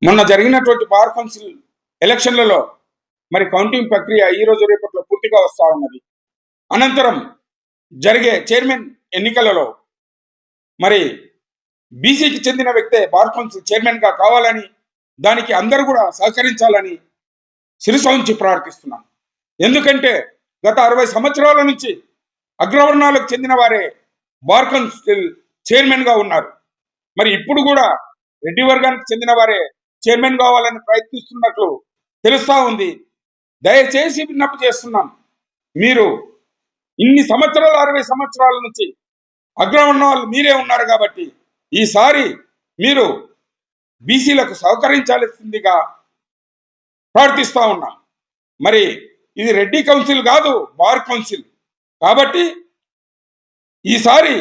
మొన్న జరిగినటువంటి bar council ఎలక్షన్లలో మరి కౌంటింగ్ ప్రక్రియ ఈ రోజు రేపట్లో పూర్తిగా వస్తా ఉన్నది. అనంతరం జరిగే చైర్మన్ ఎన్నికలలో మరి బీసీకి చెందిన వ్యక్తే బార్ కౌన్సిల్ చైర్మన్ గా కావాలని, దానికి అందరూ కూడా సహకరించాలని శిరస ఉంచి ప్రార్థిస్తున్నాం. ఎందుకంటే గత 60 సంవత్సరాల నుంచి అగ్రవర్ణాలకు చెందిన వారే బార్ కౌన్సిల్ చైర్మన్ గా ఉన్నారు. మరి ఇప్పుడు కూడా రెడ్డి వర్గానికి చెందిన వారే చైర్మన్ కావాలని ప్రయత్నిస్తున్నట్లు తెలుస్తా ఉంది. దయచేసి విన్నపం చేస్తున్నాం, మీరు ఇన్ని సంవత్సరాలు 60 సంవత్సరాల నుంచి అగ్రవర్ణాలు మీరే ఉన్నారు కాబట్టి ఈసారి మీరు బీసీలకు సహకరించాల్సిందిగా ప్రార్థిస్తా ఉన్నాం. మరి ఇది రెడ్డి కౌన్సిల్ కాదు, బార్ కౌన్సిల్ కాబట్టి ఈసారి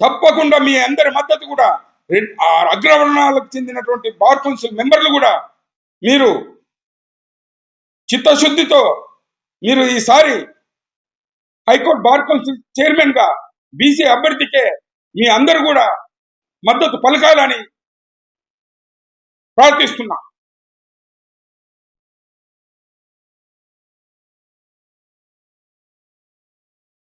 తప్పకుండా మీ అందరి మద్దతు కూడా అగ్రవర్ణాలకు చెందినటువంటి బార్ కౌన్సిల్ మెంబర్లు కూడా మీరు చిత్తశుద్ధితో మీరు ఈసారి హైకోర్టు బార్ కౌన్సిల్ చైర్మన్ గా బీసీ అభ్యర్థికే మీ అందరూ కూడా మద్దతు పలకాలని ప్రార్థిస్తున్నాం.